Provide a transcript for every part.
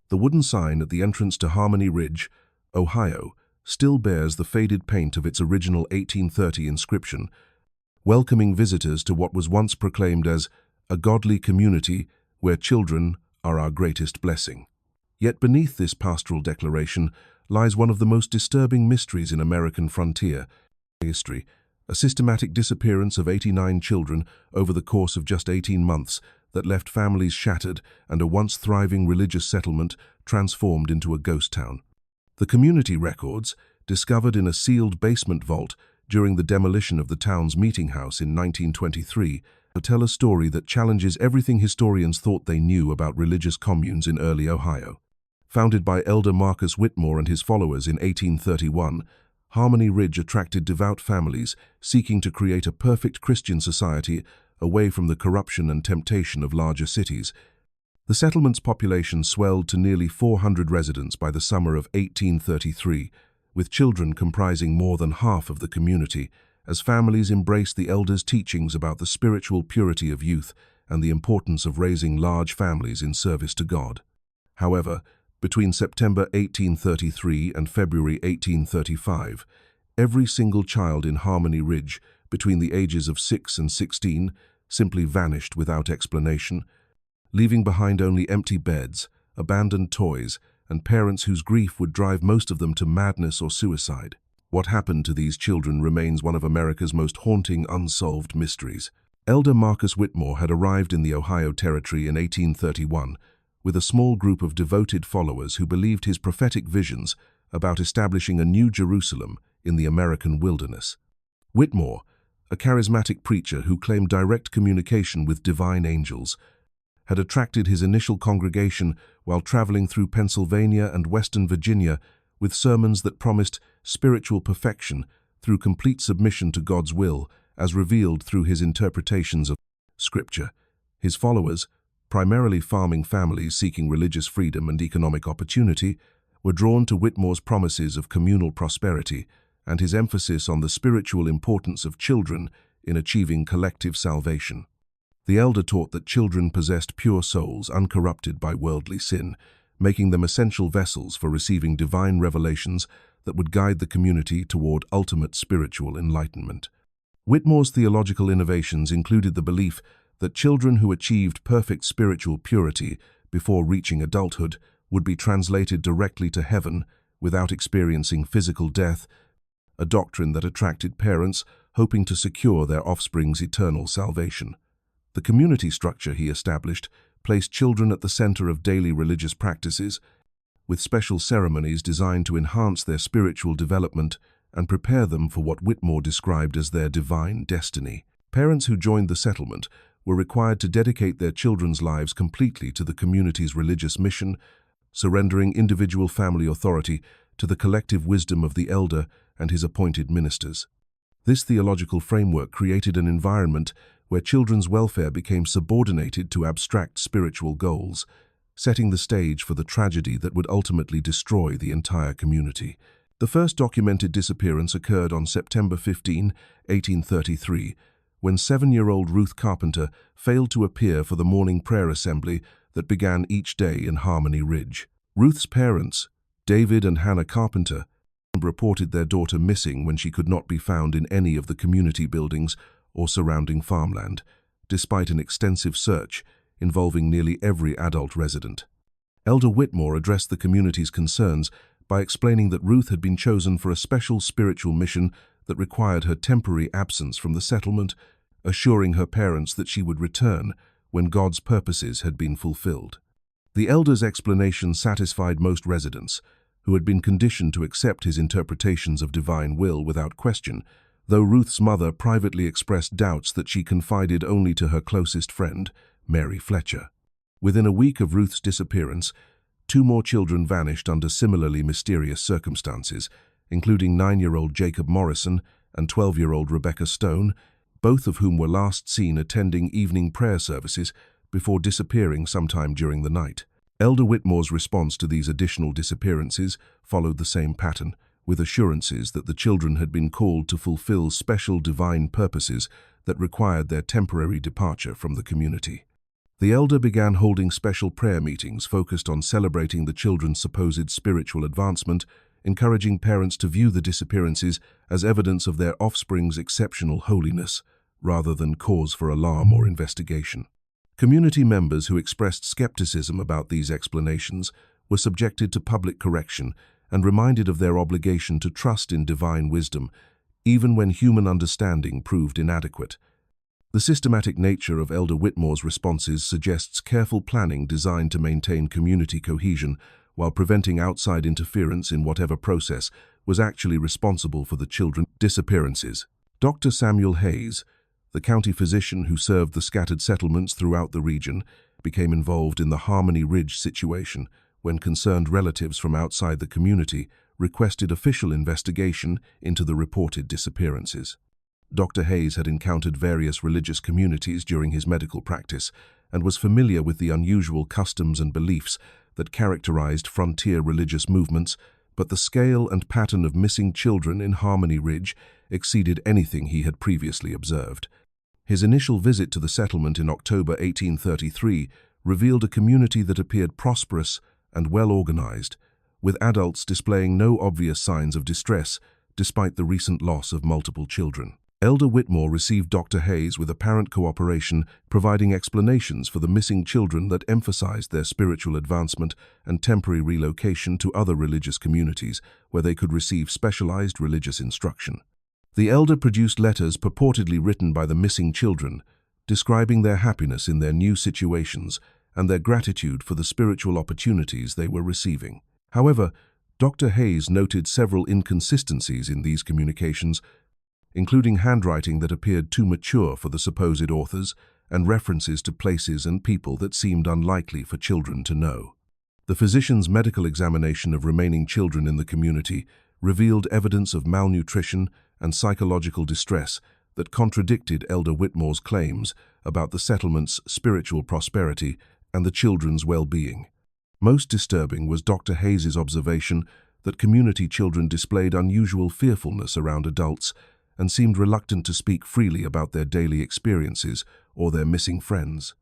The wooden sign at the entrance to Harmony Ridge, Ohio, still bears the faded paint of its original 1830 inscription, welcoming visitors to what was once proclaimed as a godly community where children are our greatest blessing. Yet beneath this pastoral declaration lies one of the most disturbing mysteries in American frontier history, a systematic disappearance of 89 children over the course of just 18 months that left families shattered and a once thriving religious settlement transformed into a ghost town. The community records, discovered in a sealed basement vault during the demolition of the town's meeting house in 1923, tell a story that challenges everything historians thought they knew about religious communes in early Ohio. Founded by Elder Marcus Whitmore and his followers in 1831, Harmony Ridge attracted devout families seeking to create a perfect Christian society away from the corruption and temptation of larger cities. The settlement's population swelled to nearly 400 residents by the summer of 1833, with children comprising more than half of the community, as families embraced the elders' teachings about the spiritual purity of youth and the importance of raising large families in service to God. However, between September 1833 and February 1835, every single child in Harmony Ridge between the ages of 6 and 16 simply vanished without explanation, leaving behind only empty beds, abandoned toys, and parents whose grief would drive most of them to madness or suicide. What happened to these children remains one of America's most haunting unsolved mysteries. Elder Marcus Whitmore had arrived in the Ohio Territory in 1831 with a small group of devoted followers who believed his prophetic visions about establishing a new Jerusalem in the American wilderness. Whitmore, a charismatic preacher who claimed direct communication with divine angels, had attracted his initial congregation while traveling through Pennsylvania and Western Virginia with sermons that promised spiritual perfection through complete submission to God's will as revealed through his interpretations of Scripture. His followers, primarily farming families seeking religious freedom and economic opportunity, were drawn to Whitmore's promises of communal prosperity and his emphasis on the spiritual importance of children in achieving collective salvation. The elder taught that children possessed pure souls uncorrupted by worldly sin, making them essential vessels for receiving divine revelations that would guide the community toward ultimate spiritual enlightenment. Whitmore's theological innovations included the belief that children who achieved perfect spiritual purity before reaching adulthood would be translated directly to heaven without experiencing physical death, a doctrine that attracted parents hoping to secure their offspring's eternal salvation. The community structure he established placed children at the center of daily religious practices, with special ceremonies designed to enhance their spiritual development and prepare them for what Whitmore described as their divine destiny. Parents who joined the settlement were required to dedicate their children's lives completely to the community's religious mission, surrendering individual family authority to the collective wisdom of the elder and his appointed ministers. This theological framework created an environment where children's welfare became subordinated to abstract spiritual goals, setting the stage for the tragedy that would ultimately destroy the entire community. The first documented disappearance occurred on September 15, 1833, when 7-year-old Ruth Carpenter failed to appear for the morning prayer assembly that began each day in Harmony Ridge. Ruth's parents, David and Hannah Carpenter, reported their daughter missing when she could not be found in any of the community buildings or surrounding farmland, despite an extensive search involving nearly every adult resident. Elder Whitmore addressed the community's concerns by explaining that Ruth had been chosen for a special spiritual mission that required her temporary absence from the settlement, assuring her parents that she would return when God's purposes had been fulfilled. The elder's explanation satisfied most residents, who had been conditioned to accept his interpretations of divine will without question, though Ruth's mother privately expressed doubts that she confided only to her closest friend, Mary Fletcher. Within a week of Ruth's disappearance, 2 more children vanished under similarly mysterious circumstances, including 9-year-old Jacob Morrison and 12-year-old Rebecca Stone, both of whom were last seen attending evening prayer services before disappearing sometime during the night. Elder Whitmore's response to these additional disappearances followed the same pattern, with assurances that the children had been called to fulfill special divine purposes that required their temporary departure from the community. The elder began holding special prayer meetings focused on celebrating the children's supposed spiritual advancement, encouraging parents to view the disappearances as evidence of their offspring's exceptional holiness, rather than cause for alarm or investigation. Community members who expressed skepticism about these explanations were subjected to public correction and reminded of their obligation to trust in divine wisdom, even when human understanding proved inadequate. The systematic nature of Elder Whitmore's responses suggests careful planning designed to maintain community cohesion while preventing outside interference in whatever process was actually responsible for the children's disappearances. Dr. Samuel Hayes, the county physician who served the scattered settlements throughout the region, became involved in the Harmony Ridge situation when concerned relatives from outside the community requested official investigation into the reported disappearances. Dr. Hayes had encountered various religious communities during his medical practice and was familiar with the unusual customs and beliefs that characterized frontier religious movements, but the scale and pattern of missing children in Harmony Ridge exceeded anything he had previously observed. His initial visit to the settlement in October 1833 revealed a community that appeared prosperous and well-organized, with adults displaying no obvious signs of distress despite the recent loss of multiple children. Elder Whitmore received Dr. Hayes with apparent cooperation, providing explanations for the missing children that emphasized their spiritual advancement and temporary relocation to other religious communities where they could receive specialized religious instruction. The elder produced letters purportedly written by the missing children, describing their happiness in their new situations and their gratitude for the spiritual opportunities they were receiving. However, Dr. Hayes noted several inconsistencies in these communications, including handwriting that appeared too mature for the supposed authors and references to places and people that seemed unlikely for children to know. The physician's medical examination of remaining children in the community revealed evidence of malnutrition and psychological distress that contradicted Elder Whitmore's claims about the settlement's spiritual prosperity and the children's well-being. Most disturbing was Dr. Hayes's observation that community children displayed unusual fearfulness around adults and seemed reluctant to speak freely about their daily experiences or their missing friends.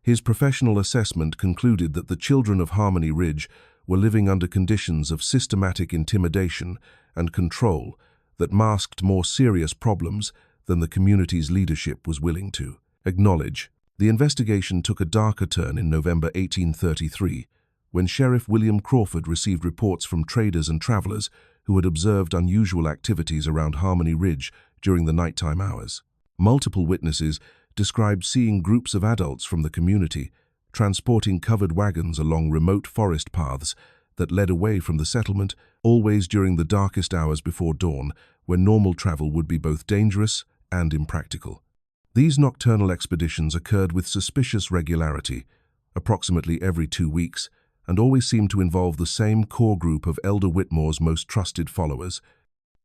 His professional assessment concluded that the children of Harmony Ridge were living under conditions of systematic intimidation and control that masked more serious problems than the community's leadership was willing to acknowledge. The investigation took a darker turn in November 1833, when Sheriff William Crawford received reports from traders and travelers who had observed unusual activities around Harmony Ridge during the nighttime hours. Multiple witnesses described seeing groups of adults from the community transporting covered wagons along remote forest paths that led away from the settlement, always during the darkest hours before dawn, when normal travel would be both dangerous and impractical. These nocturnal expeditions occurred with suspicious regularity, approximately every 2 weeks, and always seemed to involve the same core group of Elder Whitmore's most trusted followers.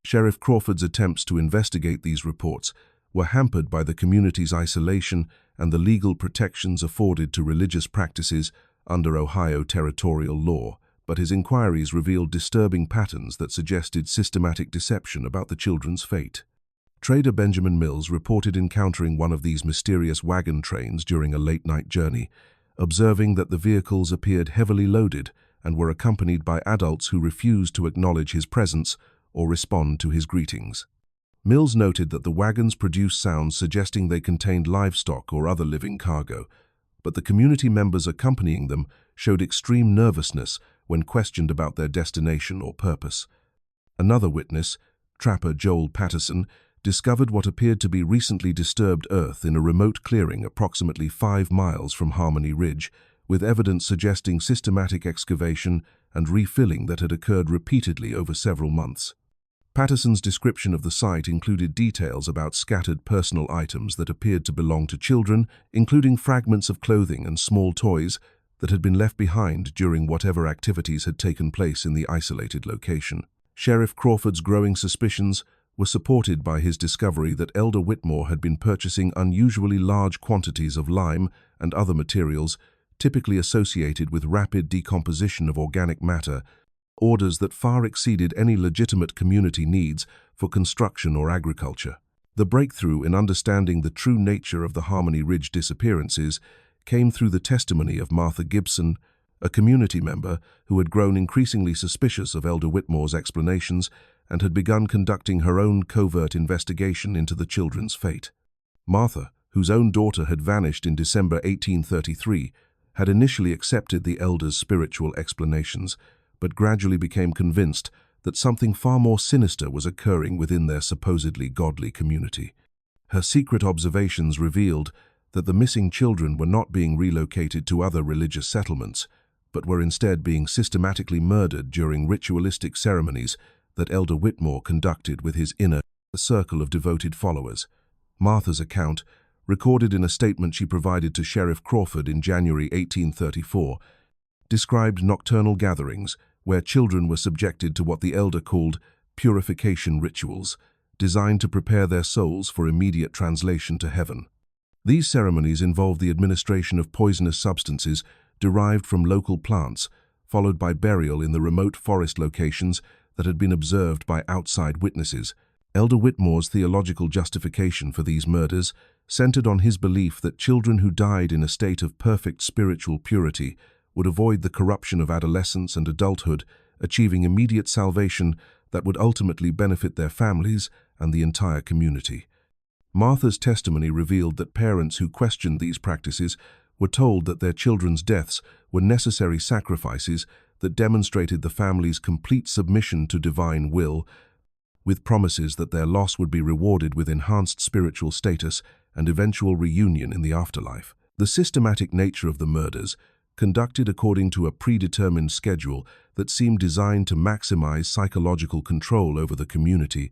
Sheriff Crawford's attempts to investigate these reports were hampered by the community's isolation and the legal protections afforded to religious practices under Ohio territorial law, but his inquiries revealed disturbing patterns that suggested systematic deception about the children's fate. Trader Benjamin Mills reported encountering one of these mysterious wagon trains during a late-night journey, observing that the vehicles appeared heavily loaded and were accompanied by adults who refused to acknowledge his presence or respond to his greetings. Mills noted that the wagons produced sounds suggesting they contained livestock or other living cargo, but the community members accompanying them showed extreme nervousness when questioned about their destination or purpose. Another witness, trapper Joel Patterson, discovered what appeared to be recently disturbed earth in a remote clearing approximately 5 miles from Harmony Ridge, with evidence suggesting systematic excavation and refilling that had occurred repeatedly over several months. Patterson's description of the site included details about scattered personal items that appeared to belong to children, including fragments of clothing and small toys that had been left behind during whatever activities had taken place in the isolated location. Sheriff Crawford's growing suspicions were supported by his discovery that Elder Whitmore had been purchasing unusually large quantities of lime and other materials typically associated with rapid decomposition of organic matter, orders that far exceeded any legitimate community needs for construction or agriculture. The breakthrough in understanding the true nature of the Harmony Ridge disappearances came through the testimony of Martha Gibson, a community member who had grown increasingly suspicious of Elder Whitmore's explanations and had begun conducting her own covert investigation into the children's fate. Martha, whose own daughter had vanished in December 1833, had initially accepted the elder's spiritual explanations, but gradually became convinced that something far more sinister was occurring within their supposedly godly community. Her secret observations revealed that the missing children were not being relocated to other religious settlements, but were instead being systematically murdered during ritualistic ceremonies that Elder Whitmore conducted with his inner circle of devoted followers. Martha's account, recorded in a statement she provided to Sheriff Crawford in January 1834, described nocturnal gatherings where children were subjected to what the elder called purification rituals, designed to prepare their souls for immediate translation to heaven. These ceremonies involved the administration of poisonous substances derived from local plants, followed by burial in the remote forest locations that had been observed by outside witnesses. Elder Whitmore's theological justification for these murders centered on his belief that children who died in a state of perfect spiritual purity would avoid the corruption of adolescence and adulthood, achieving immediate salvation that would ultimately benefit their families and the entire community. Martha's testimony revealed that parents who questioned these practices were told that their children's deaths were necessary sacrifices that demonstrated the family's complete submission to divine will, with promises that their loss would be rewarded with enhanced spiritual status and eventual reunion in the afterlife. The systematic nature of the murders, conducted according to a predetermined schedule that seemed designed to maximize psychological control over the community,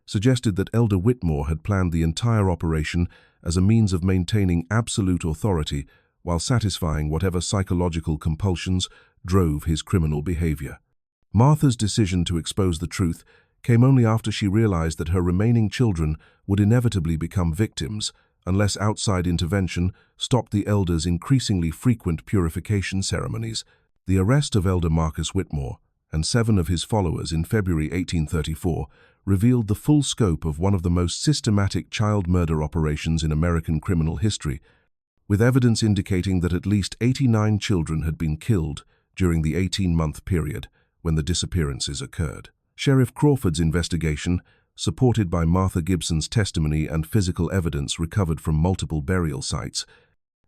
suggested that Elder Whitmore had planned the entire operation as a means of maintaining absolute authority while satisfying whatever psychological compulsions drove his criminal behavior. Martha's decision to expose the truth came only after she realized that her remaining children would inevitably become victims unless outside intervention stopped the elder's increasingly frequent purification ceremonies. The arrest of Elder Marcus Whitmore and 7 of his followers in February 1834 revealed the full scope of one of the most systematic child murder operations in American criminal history, with evidence indicating that at least 89 children had been killed during the 18-month period when the disappearances occurred. Sheriff Crawford's investigation, supported by Martha Gibson's testimony and physical evidence recovered from multiple burial sites,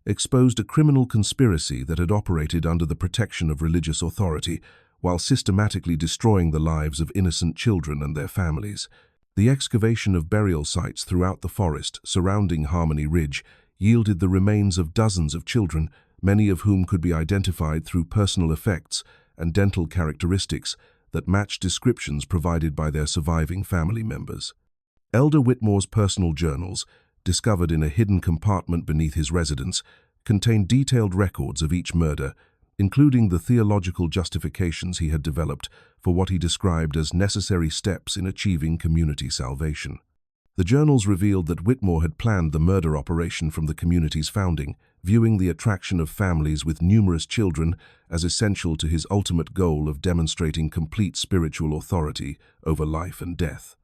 exposed a criminal conspiracy that had operated under the protection of religious authority while systematically destroying the lives of innocent children and their families. The excavation of burial sites throughout the forest surrounding Harmony Ridge yielded the remains of dozens of children, many of whom could be identified through personal effects and dental characteristics that matched descriptions provided by their surviving family members. Elder Whitmore's personal journals, discovered in a hidden compartment beneath his residence, contained detailed records of each murder, including the theological justifications he had developed for what he described as necessary steps in achieving community salvation. The journals revealed that Whitmore had planned the murder operation from the community's founding, viewing the attraction of families with numerous children as essential to his ultimate goal of demonstrating complete spiritual authority over life and death.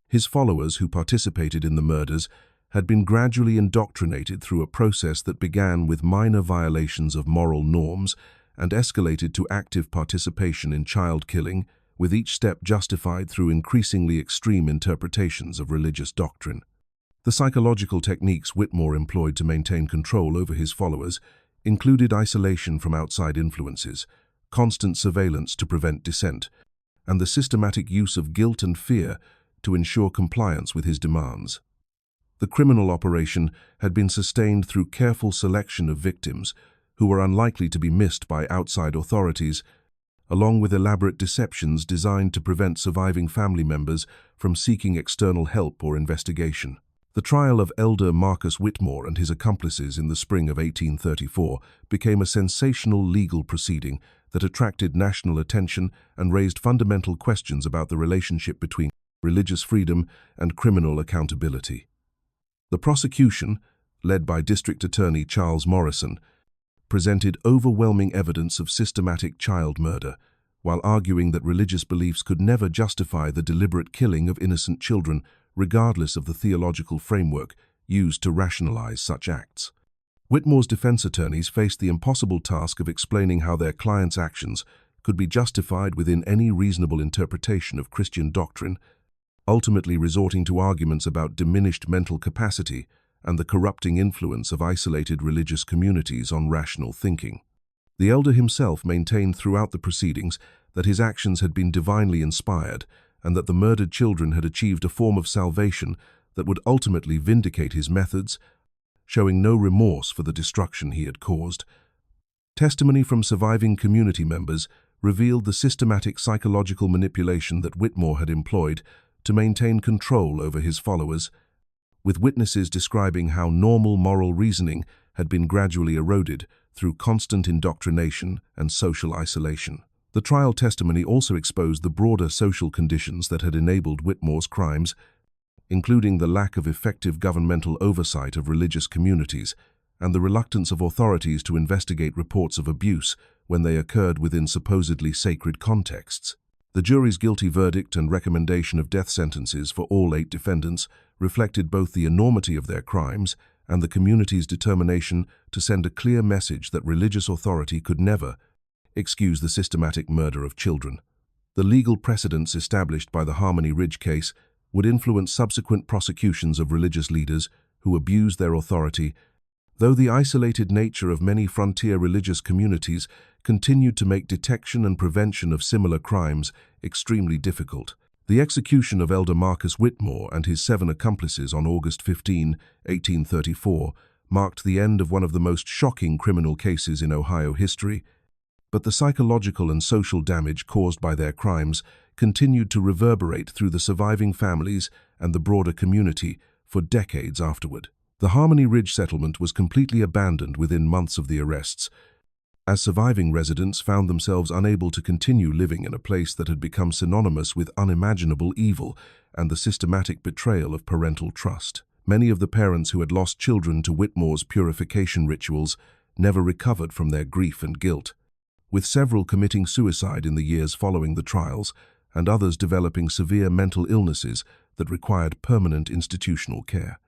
His followers who participated in the murders had been gradually indoctrinated through a process that began with minor violations of moral norms and escalated to active participation in child killing, with each step justified through increasingly extreme interpretations of religious doctrine. The psychological techniques Whitmore employed to maintain control over his followers included isolation from outside influences, constant surveillance to prevent dissent, and the systematic use of guilt and fear to ensure compliance with his demands. The criminal operation had been sustained through careful selection of victims who were unlikely to be missed by outside authorities, along with elaborate deceptions designed to prevent surviving family members from seeking external help or investigation. The trial of Elder Marcus Whitmore and his accomplices in the spring of 1834 became a sensational legal proceeding that attracted national attention and raised fundamental questions about the relationship between religious freedom and criminal accountability. The prosecution, led by District Attorney Charles Morrison, presented overwhelming evidence of systematic child murder, while arguing that religious beliefs could never justify the deliberate killing of innocent children, regardless of the theological framework used to rationalize such acts. Whitmore's defense attorneys faced the impossible task of explaining how their client's actions could be justified within any reasonable interpretation of Christian doctrine, ultimately resorting to arguments about diminished mental capacity and the corrupting influence of isolated religious communities on rational thinking. The elder himself maintained throughout the proceedings that his actions had been divinely inspired and that the murdered children had achieved a form of salvation that would ultimately vindicate his methods, showing no remorse for the destruction he had caused. Testimony from surviving community members revealed the systematic psychological manipulation that Whitmore had employed to maintain control over his followers, with witnesses describing how normal moral reasoning had been gradually eroded through constant indoctrination and social isolation. The trial testimony also exposed the broader social conditions that had enabled Whitmore's crimes, including the lack of effective governmental oversight of religious communities and the reluctance of authorities to investigate reports of abuse when they occurred within supposedly sacred contexts. The jury's guilty verdict and recommendation of death sentences for all 8 defendants reflected both the enormity of their crimes and the community's determination to send a clear message that religious authority could never excuse the systematic murder of children. The legal precedents established by the Harmony Ridge case would influence subsequent prosecutions of religious leaders who abused their authority, though the isolated nature of many frontier religious communities continued to make detection and prevention of similar crimes extremely difficult. The execution of Elder Marcus Whitmore and his 7 accomplices on August 15, 1834, marked the end of one of the most shocking criminal cases in Ohio history, but the psychological and social damage caused by their crimes continued to reverberate through the surviving families and the broader community for decades afterward. The Harmony Ridge settlement was completely abandoned within months of the arrests, as surviving residents found themselves unable to continue living in a place that had become synonymous with unimaginable evil and the systematic betrayal of parental trust. Many of the parents who had lost children to Whitmore's purification rituals never recovered from their grief and guilt, with several committing suicide in the years following the trials and others developing severe mental illnesses that required permanent institutional care.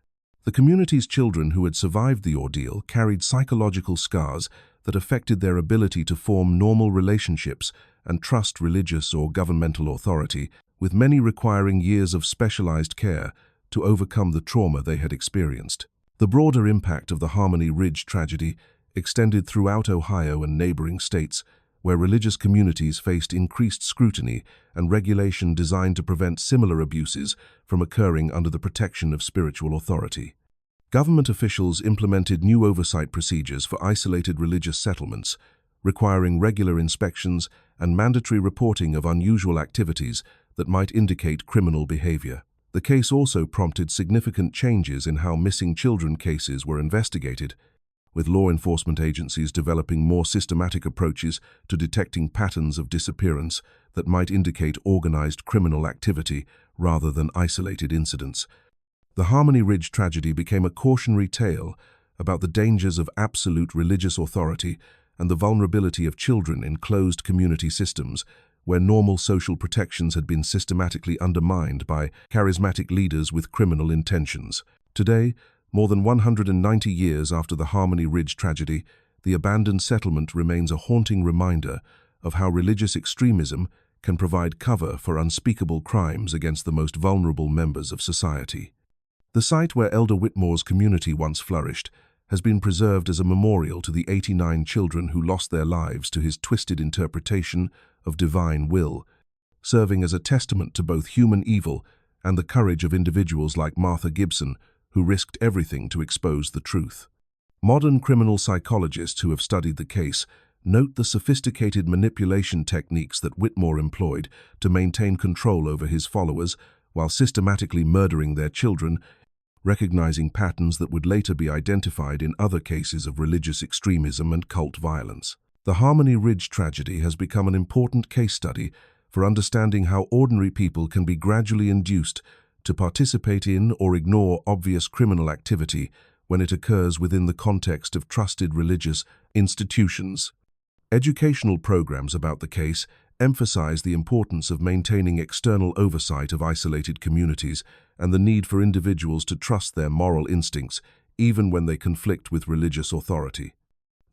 The community's children who had survived the ordeal carried psychological scars that affected their ability to form normal relationships and trust religious or governmental authority, with many requiring years of specialized care to overcome the trauma they had experienced. The broader impact of the Harmony Ridge tragedy extended throughout Ohio and neighboring states, where religious communities faced increased scrutiny and regulation designed to prevent similar abuses from occurring under the protection of spiritual authority. Government officials implemented new oversight procedures for isolated religious settlements, requiring regular inspections and mandatory reporting of unusual activities that might indicate criminal behavior. The case also prompted significant changes in how missing children cases were investigated, with law enforcement agencies developing more systematic approaches to detecting patterns of disappearance that might indicate organized criminal activity rather than isolated incidents. The Harmony Ridge tragedy became a cautionary tale about the dangers of absolute religious authority and the vulnerability of children in closed community systems, where normal social protections had been systematically undermined by charismatic leaders with criminal intentions. Today, more than 190 years after the Harmony Ridge tragedy, the abandoned settlement remains a haunting reminder of how religious extremism can provide cover for unspeakable crimes against the most vulnerable members of society. The site where Elder Whitmore's community once flourished has been preserved as a memorial to the 89 children who lost their lives to his twisted interpretation of divine will, serving as a testament to both human evil and the courage of individuals like Martha Gibson, who risked everything to expose the truth. Modern criminal psychologists who have studied the case note the sophisticated manipulation techniques that Whitmore employed to maintain control over his followers while systematically murdering their children, recognizing patterns that would later be identified in other cases of religious extremism and cult violence. The Harmony Ridge tragedy has become an important case study for understanding how ordinary people can be gradually induced to participate in or ignore obvious criminal activity when it occurs within the context of trusted religious institutions. Educational programs about the case emphasize the importance of maintaining external oversight of isolated communities and the need for individuals to trust their moral instincts even when they conflict with religious authority.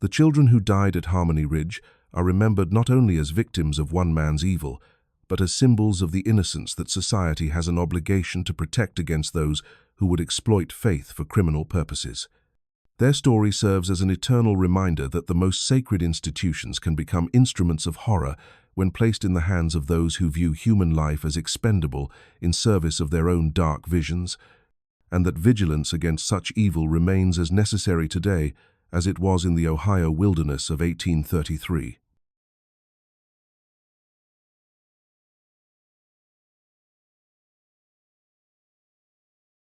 The children who died at Harmony Ridge are remembered not only as victims of one man's evil, but as symbols of the innocence that society has an obligation to protect against those who would exploit faith for criminal purposes. Their story serves as an eternal reminder that the most sacred institutions can become instruments of horror when placed in the hands of those who view human life as expendable in service of their own dark visions, and that vigilance against such evil remains as necessary today as it was in the Ohio wilderness of 1833.